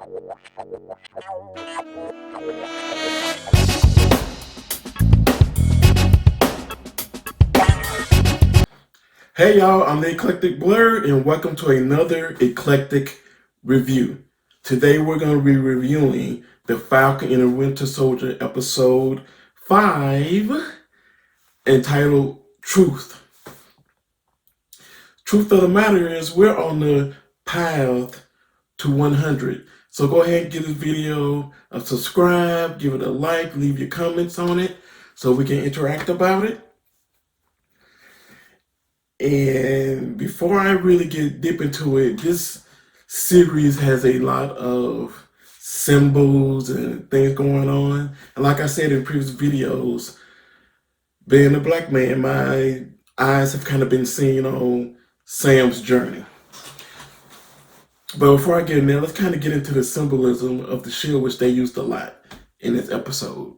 Hey y'all, I'm the Eclectic Blerd and welcome to another Eclectic Review. Today we're going to be reviewing the Falcon and the Winter Soldier episode 5 entitled Truth. Truth of the matter is we're on the path to 100. So go ahead and give this video a subscribe, give it a like, leave your comments on it so we can interact about it. And before I really get deep into it, this series has a lot of symbols and things going on. And like I said in previous videos, being a black man, my eyes have kind of been seen on Sam's journey. But before I get in there, let's kind of get into the symbolism of the shield, which they used a lot in this episode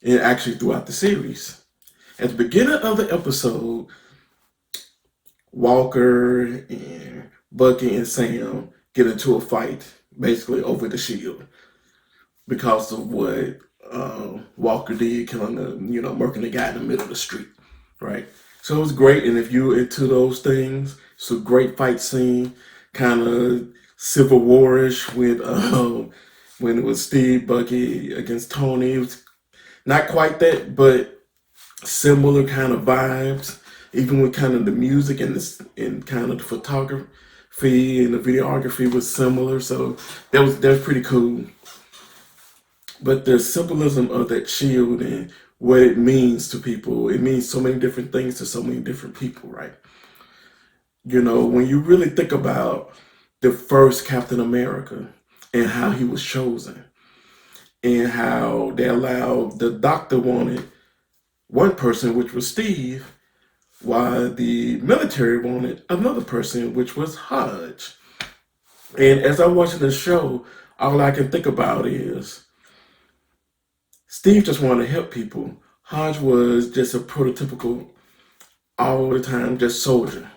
and actually throughout the series. At the beginning of the episode, Walker and Bucky and Sam get into a fight, basically over the shield, because of what Walker did, killing murking the guy in the middle of the street, right? So it was great, and if you're into those things, it's a great fight scene, kind of Civil War-ish with when it was Steve, Bucky against Tony. It was not quite that, but similar kind of vibes. Even with kind of the music and kind of the photography and the videography was similar, so that was pretty cool. But the symbolism of that shield and what it means to people, it means so many different things to so many different people, right? You know, when you really think about the first Captain America and how he was chosen and how they allowed the doctor wanted one person, which was Steve, while the military wanted another person, which was Hodge. And as I'm watching the show, all I can think about is Steve just wanted to help people. Hodge was just a prototypical, all the time, just soldier.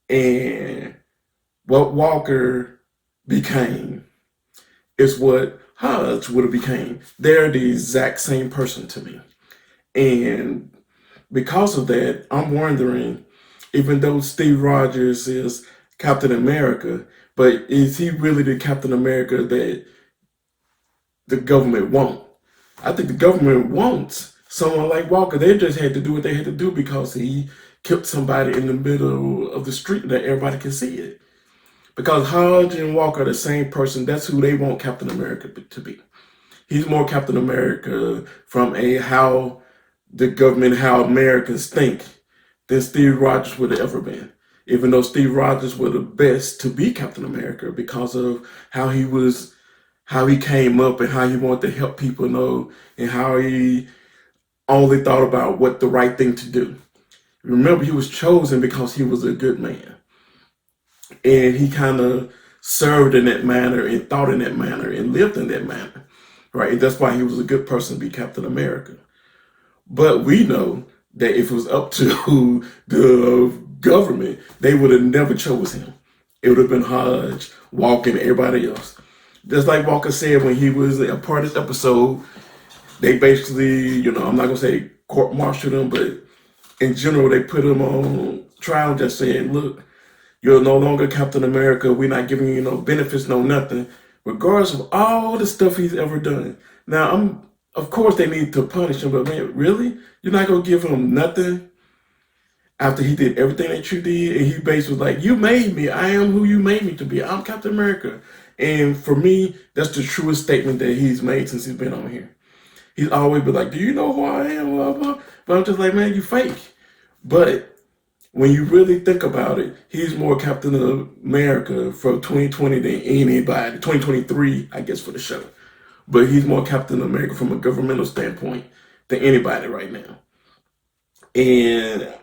And what Walker became is what Hodge would have became. They're the exact same person to me. And because of that, I'm wondering, even though Steve Rogers is Captain America, but is he really the Captain America that the government wants? I think the government wants someone like Walker. They just had to do what they had to do because he killed somebody in the middle of the street that everybody can see it. Because Hodge and Walker are the same person. That's who they want Captain America to be. He's more Captain America from how the government, how Americans think, than Steve Rogers would have ever been. Even though Steve Rogers was the best to be Captain America because of how he came up and how he wanted to help people know and how he only thought about what the right thing to do. Remember, he was chosen because he was a good man. And he kind of served in that manner and thought in that manner and lived in that manner, right? And that's why he was a good person to be Captain America. But we know that if it was up to the government, they would have never chose him. It would have been Hodge, Walker, and everybody else. Just like Walker said when he was a part of this episode, they basically, I'm not going to say court-martialed him, but in general, they put him on trial just saying, look, you're no longer Captain America. We're not giving you no benefits, no nothing, regardless of all the stuff he's ever done. Now, of course, they need to punish him, but man, really? You're not going to give him nothing after he did everything that you did? And he basically was like, you made me. I am who you made me to be. I'm Captain America. And for me, that's the truest statement that he's made since he's been on here. He's always been like, do you know who I am? Blah, blah. But I'm just like, man, you fake. But when you really think about it, he's more Captain America from 2020 than anybody. 2023, I guess, for the show. But he's more Captain America from a governmental standpoint than anybody right now. And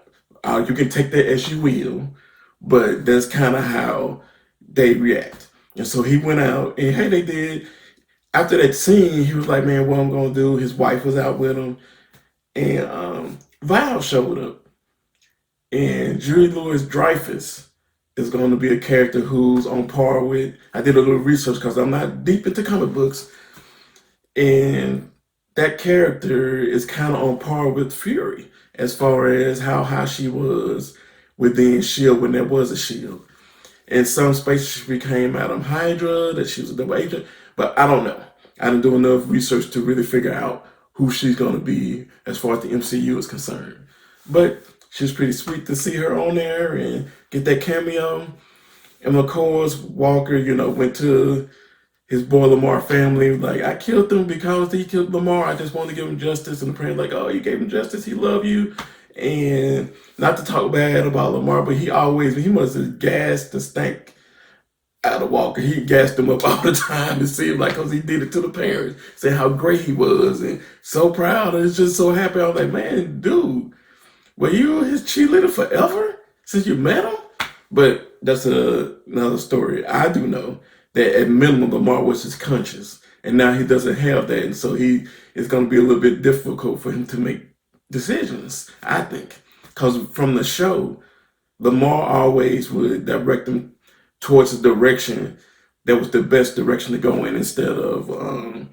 you can take that as you will, but that's kind of how they react. And so he went out, and hey, they did. After that scene, he was like, man, what I'm going to do? His wife was out with him, and Val showed up. And Julie Louis-Dreyfus is going to be a character who's on par with. I did a little research because I'm not deep into comic books, and that character is kind of on par with Fury as far as how high she was within Shield when there was a Shield. In some spaces, she became Madam Hydra, that she was a double agent, but I don't know. I didn't do enough research to really figure out who she's going to be as far as the MCU is concerned. But she was pretty sweet to see her on there and get that cameo. And of course, Walker, went to his boy Lamar family. Like, I killed him because he killed Lamar. I just want to give him justice. And the parents like, oh, you gave him justice. He loved you. And not to talk bad about Lamar, but he must have gassed the stank out of Walker. He gassed him up all the time. It seemed like because he did it to the parents, saying how great he was and so proud and just so happy. I was like, man, dude, were you his cheerleader forever since you met him? But that's another story. I do know that at minimum Lamar was his conscience, and now he doesn't have that, and so it's going to be a little bit difficult for him to make decisions, I think, because from the show, Lamar always would direct him towards a direction that was the best direction to go in instead of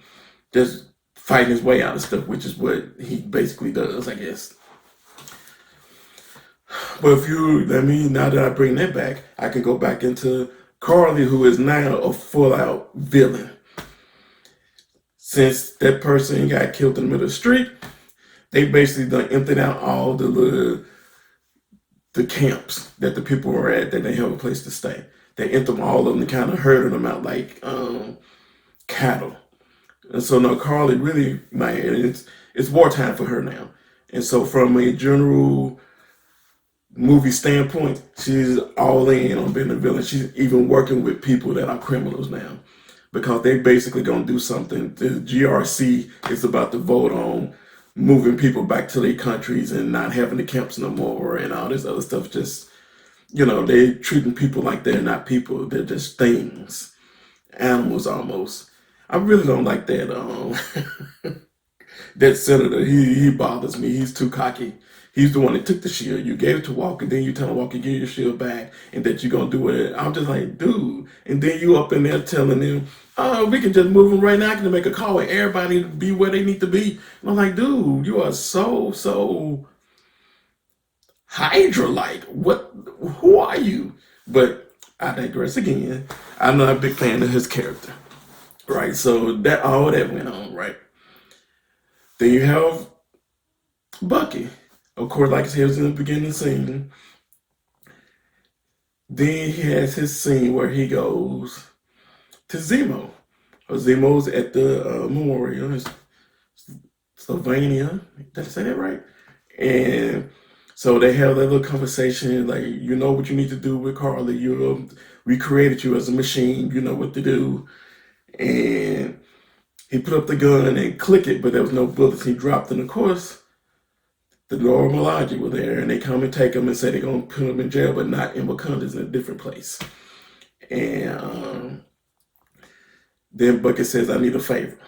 just fighting his way out of stuff, which is what he basically does, I guess. But if you let me, now that I bring that back, I can go back into Carly, who is now a full-out villain. Since that person got killed in the middle of the street, they basically done emptied out all the camps that the people were at, that they have a place to stay. They emptied them all of them and kind of herded them out like cattle. And so now Carly really, man, it's wartime for her now. And so from a general movie standpoint, she's all in on being a villain. She's even working with people that are criminals now, because they basically gonna do something. The GRC is about to vote on moving people back to their countries and not having the camps no more and all this other stuff. Just, they treating people like they're not people. They're just things, animals almost. I really don't like that. That senator, he bothers me. He's too cocky. He's the one that took the shield. You gave it to Walker, then you tell Walker, give your shield back, and that you're going to do it. I'm just like, dude. And then you up in there telling him, oh, we can just move them right now. I can make a call and everybody be where they need to be. And I'm like, dude, you are so Hydra-like. Who are you? But I digress again. I'm not a big fan of his character. Right, so all that went on, right? Then you have Bucky. Of course, like I said, it was in the beginning scene. Then he has his scene where he goes to Zemo. Zemo's at the memorial in Slovenia. Did I say that right? And so they have that little conversation, like, you know what you need to do with Carly. We created you as a machine. You know what to do. And he put up the gun and click it, but there was no bullets. He dropped it. Of course, the normal logic were there, and they come and take him and say they're going to put him in jail, but not in Wakanda, it's in a different place. And then Bucket says, I need a favor.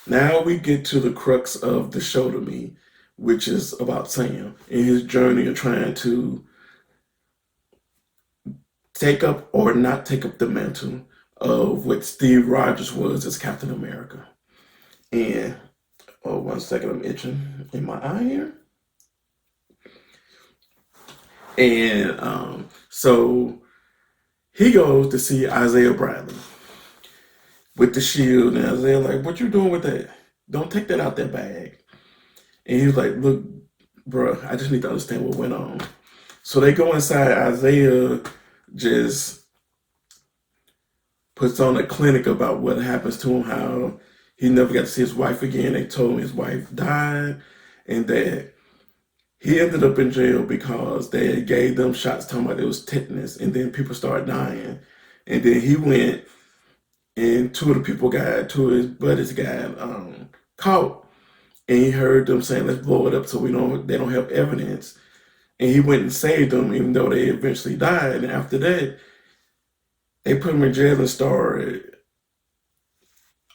Now we get to the crux of the show to me, which is about Sam and his journey of trying to take up or not take up the mantle of what Steve Rogers was as Captain America. And, 1 second, I'm itching in my eye here. And so he goes to see Isaiah Bradley with the shield, and Isaiah like, what you doing with that? Don't take that out that bag. And he was like, look, bro, I just need to understand what went on. So they go inside. Isaiah just puts on a clinic about what happens to him, how he never got to see his wife again. They told him his wife died, and that he ended up in jail because they gave them shots talking about it was tetanus, and then people started dying. And then he went, and two his buddies got caught, and he heard them saying, let's blow it up so they don't have evidence. And he went and saved them, even though they eventually died. And after that, they put him in jail and started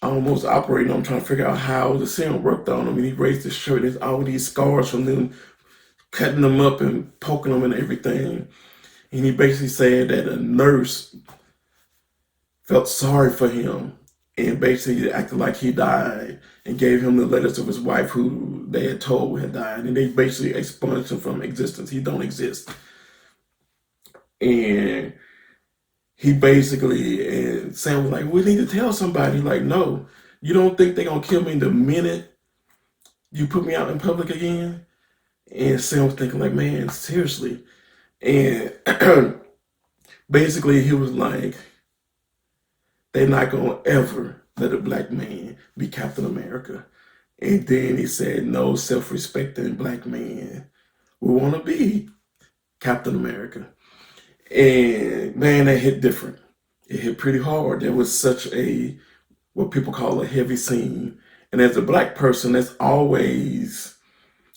almost operating on trying to figure out how the serum worked on him. And he raised his shirt. There's all these scars from them cutting them up and poking them and everything. And And he basically said that a nurse felt sorry for him and basically acted like he died and gave him the letters of his wife who they had told had died. And they basically expunged him from existence. He don't exist. And he basically, and Sam was like, we need to tell somebody. Like, no, you don't think they're going to kill me the minute you put me out in public again? And Sam was thinking like, man, seriously. And basically he was like, they're not going to ever let a black man be Captain America. And then he said, no self-respecting black man will want to be Captain America. And man, that hit different. It hit pretty hard. There was such a, what people call a heavy scene. And as a black person, that's always,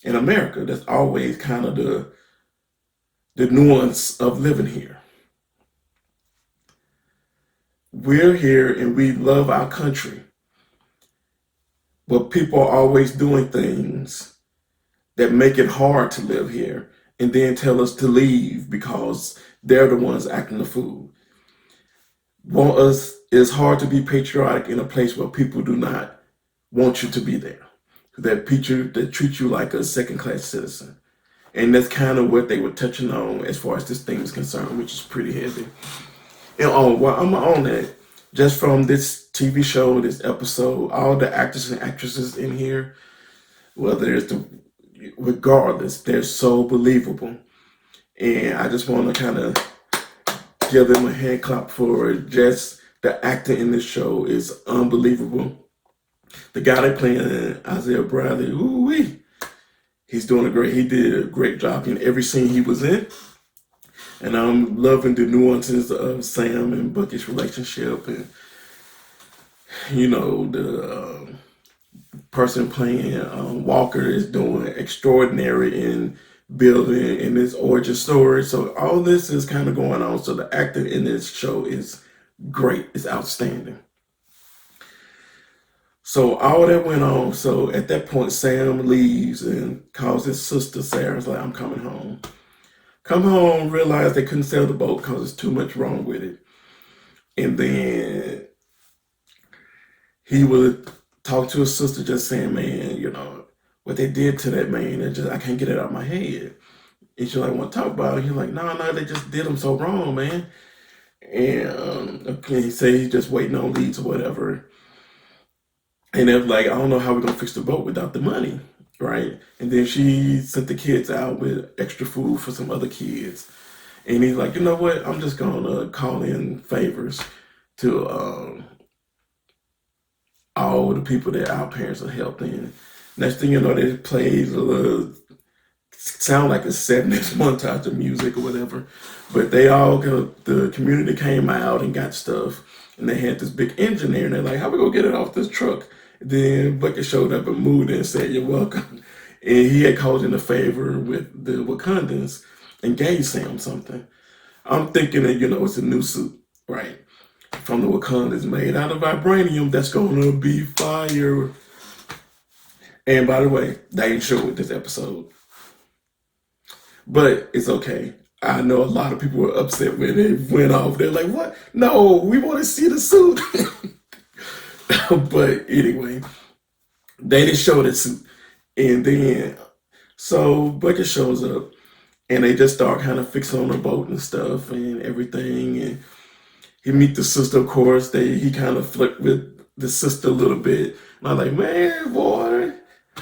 in America, that's always kind of the nuance of living here. We're here and we love our country, but people are always doing things that make it hard to live here and then tell us to leave because they're the ones acting the fool. It's hard to be patriotic in a place where people do not want you to be there, that treat you like a second-class citizen. And that's kind of what they were touching on as far as this thing is concerned, which is pretty heavy. And I'm on that, just from this TV show, this episode, all the actors and actresses in here, regardless, they're so believable. And I just want to kind of give them a hand clap for just the acting in this show is unbelievable. The guy they playing, Isaiah Bradley, he did a great job in every scene he was in. And I'm loving the nuances of Sam and Bucky's relationship. And, the person playing Walker is doing extraordinary in building in this origin story. So all this is kind of going on. So the acting in this show is great. It's outstanding. So all that went on. So at that point, Sam leaves and calls his sister Sarah's like, I'm coming home. Come home, realize they couldn't sail the boat because there's too much wrong with it. And then he would talk to his sister just saying, man, what they did to that man, I can't get it out of my head. And she like, want to talk about it? He's like, no, they just did him so wrong, man. And he said he's just waiting on leads or whatever. And they're like, I don't know how we're going to fix the boat without the money. Right. And then she sent the kids out with extra food for some other kids. And he's like, you know what? I'm just going to call in favors to all the people that our parents are helping. Next thing you know, they plays a little, sound like a 70s montage of music or whatever. But the community came out and got stuff. And they had this big engine there. And they're like, how we going to get it off this truck? Then Bucket showed up and moved and said, you're welcome. And he had called in a favor with the Wakandans and gave Sam something. I'm thinking that, it's a new suit, right? From the Wakandans made out of vibranium that's going to be fire. And by the way, they ain't sure with this episode. But it's okay. I know a lot of people were upset when it went off. They're like, what? No, we want to see the suit. But anyway, they didn't show the suit. And then, so Bucket shows up and they just start kind of fixing on the boat and stuff and everything. And he meet the sister, of course. He kind of flipped with the sister a little bit. And I'm like, man, boy,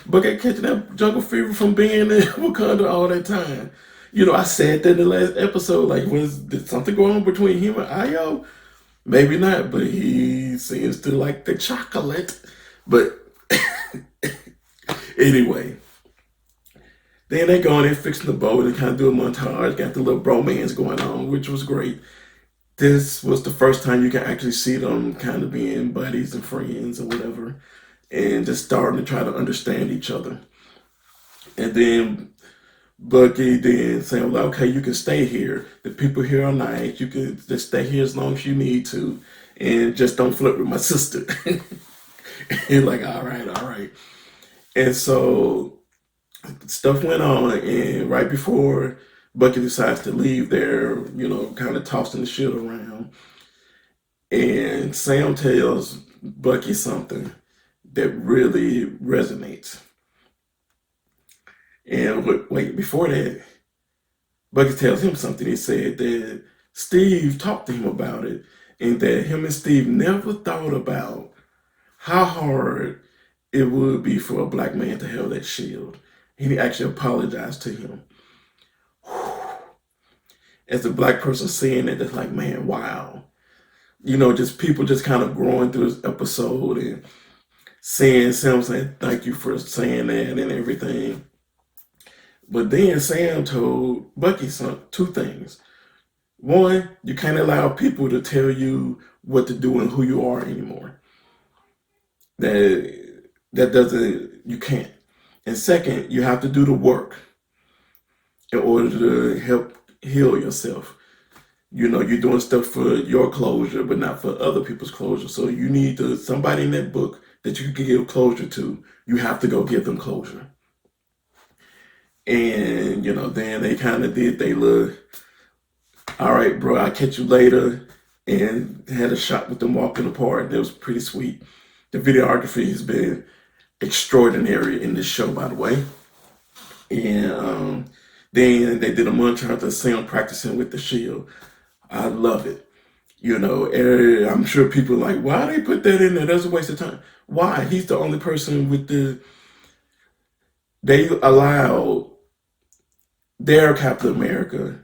Bucket catching that jungle fever from being in Wakanda all that time. I said that in the last episode, like, did something go on between him and Ayo? Maybe not, but he seems to like the chocolate. But anyway, then they go in and fixing the boat and kind of do a montage, got the little bromance going on, which was great. This was the first time you can actually see them kind of being buddies and friends or whatever, and just starting to try to understand each other. And then Bucky then saying, well, okay, you can stay here. The people here are nice. You can just stay here as long as you need to. And just don't flirt with my sister. And like, all right. And so stuff went on. And right before Bucky decides to leave there, kind of tossing the shit around. And Sam tells Bucky something that really resonates. And wait, before that, Bucky tells him something. He said that Steve talked to him about it, and that him and Steve never thought about how hard it would be for a black man to have that shield. And he actually apologized to him. As a black person seeing it, it's like, man, wow. Just people just kind of growing through this episode and saying, Sam saying, thank you for saying that and everything. But then Sam told Bucky two things. One, you can't allow people to tell you what to do and who you are anymore. You can't. And second, you have to do the work in order to help heal yourself. You're doing stuff for your closure, but not for other people's closure. So you need somebody in that book that you can give closure to. You have to go give them closure. And, then they kind of did they look, all right, bro, I'll catch you later. And had a shot with them walking apart. That was pretty sweet. The videography has been extraordinary in this show, by the way. And then they did a montage of Sam practicing with the shield. I love it. I'm sure people are like, why they put that in there? That's a waste of time. Why? He's the only person they allowed their Captain America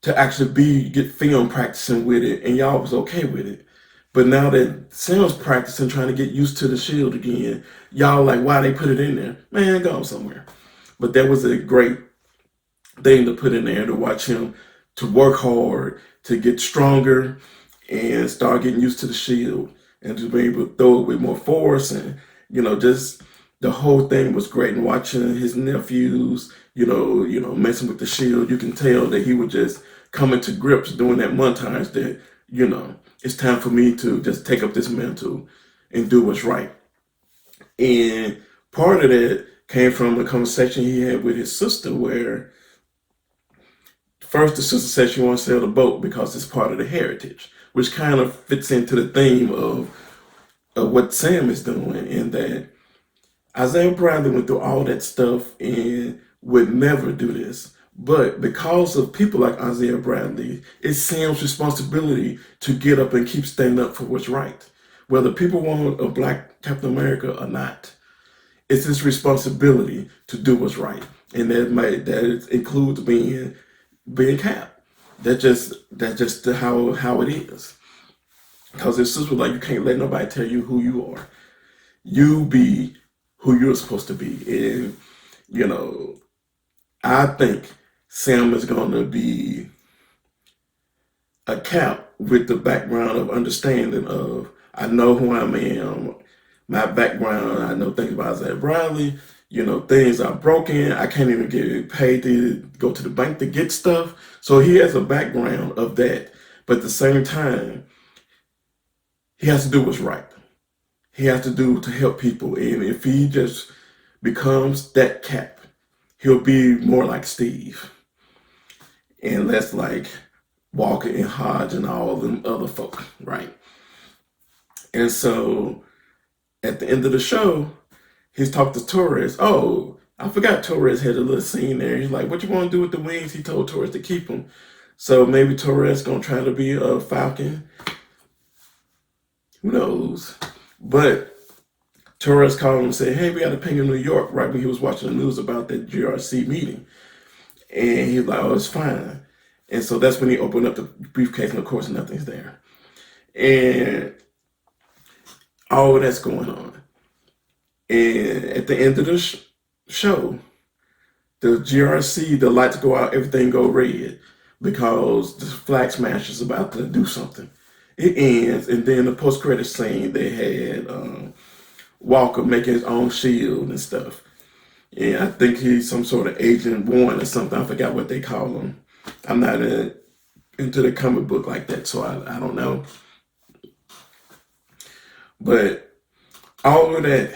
to actually get film practicing with it, and y'all was okay with it. But now that Sam's practicing, trying to get used to the shield again, y'all like, why they put it in there? Man, go somewhere. But that was a great thing to put in there, to watch him to work hard, to get stronger, and start getting used to the shield, and to be able to throw it with more force. And, just the whole thing was great. And watching his nephews, messing with the shield, you can tell that he was just coming to grips doing that montage that, it's time for me to just take up this mantle and do what's right. And part of that came from a conversation he had with his sister, where first the sister said she wants to sail the boat because it's part of the heritage, which kind of fits into the theme of what Sam is doing, in that Isaiah Bradley went through all that stuff and would never do this. But because of people like Isaiah Bradley, it's Sam's responsibility to get up and keep standing up for what's right. Whether people want a black Captain America or not, it's his responsibility to do what's right. And that includes being Cap. That's just how it is. Because his sister was like, you can't let nobody tell you who you are. You be who you're supposed to be. And, I think Sam is going to be a Cap with the background of understanding of, I know who I am, my background, I know things about Isaiah Bradley, things are broken, I can't even get paid to go to the bank to get stuff. So he has a background of that. But at the same time, he has to do what's right. He has to do to help people. And if he just becomes that Cap, he'll be more like Steve and less like Walker and Hodge and all them other folk, right? And so at the end of the show, he's talked to Torres. Oh, I forgot Torres had a little scene there. He's like, what you want to do with the wings? He told Torres to keep them. So maybe Torres going to try to be a Falcon. Who knows? But Torres called him and said, hey, we got a ping in New York, right when he was watching the news about that GRC meeting. And he's like, oh, it's fine. And so that's when he opened up the briefcase, and of course, nothing's there. And all of that's going on. And at the end of the show, the GRC, the lights go out, everything go red, because the Flag Smash is about to do something. It ends, and then the post-credit scene, they had Walker making his own shield and stuff. And I think he's some sort of Agent One or something. I forgot what they call him. I'm not into the comic book like that, so I don't know. But all of that,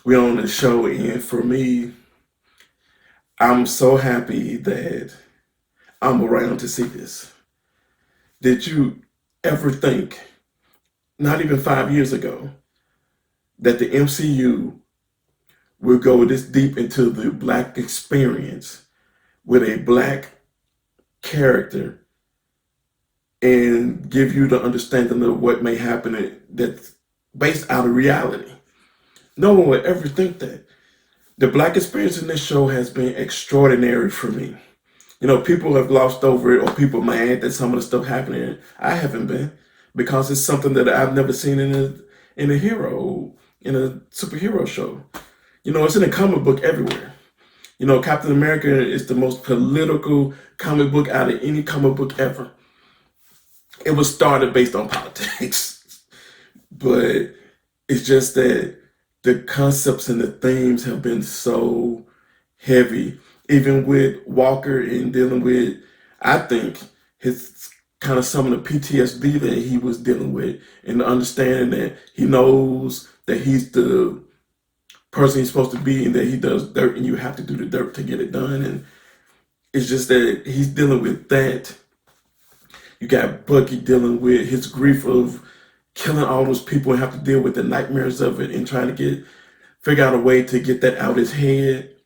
we're on the show, and for me, I'm so happy that I'm around to see this. Did you ever think, not even 5 years ago, that the MCU would go this deep into the Black experience with a Black character and give you the understanding of what may happen that's based out of reality? No one would ever think that. The Black experience in this show has been extraordinary for me. You know, people have glossed over it, or people mad that some of the stuff happening. I haven't been, because it's something that I've never seen in a hero, in a superhero show. You know, it's in a comic book everywhere. You know, Captain America is the most political comic book out of any comic book ever. It was started based on politics, but it's just that the concepts and the themes have been so heavy, even with Walker and dealing with, I think, his kind of some of the PTSD that he was dealing with, and the understanding that he knows that he's the person he's supposed to be and that he does dirt and you have to do the dirt to get it done. And it's just that he's dealing with that. You got Bucky dealing with his grief of killing all those people and have to deal with the nightmares of it and trying to figure out a way to get that out his head.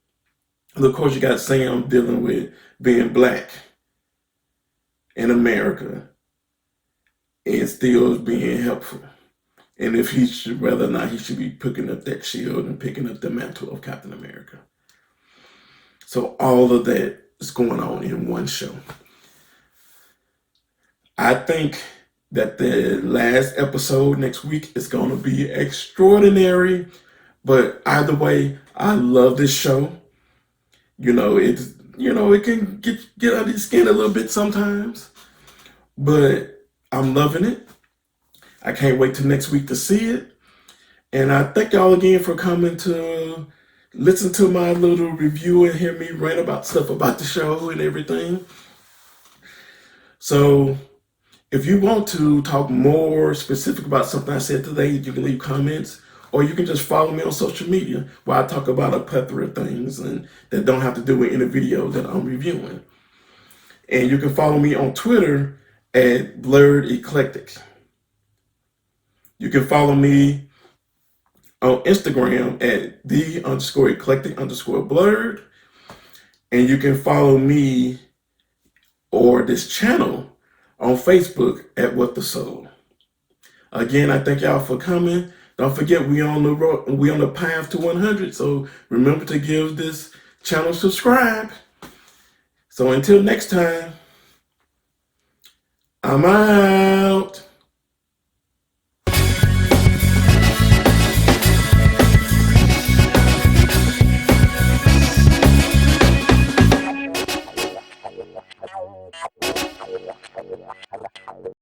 And of course, you got Sam dealing with being Black in America and still being helpful. And if he should, whether or not he should be picking up that shield and picking up the mantle of Captain America. So all of that is going on in one show. I think that the last episode next week is going to be extraordinary. But either way, I love this show. You know, it can get under your skin a little bit sometimes, but I'm loving it. I can't wait till next week to see it. And I thank y'all again for coming to listen to my little review and hear me rant about stuff about the show and everything. So if you want to talk more specific about something I said today, you can leave comments, or you can just follow me on social media where I talk about a plethora of things and that don't have to do with any video that I'm reviewing. And you can follow me on Twitter at Blerd Eclectic. You can follow me on Instagram at _eclectic_blerd. And you can follow me or this channel on Facebook at What the Soul. Again, I thank y'all for coming. Don't forget, we on the road, we on the path to 100. So remember to give this channel a subscribe. So until next time, I'm out.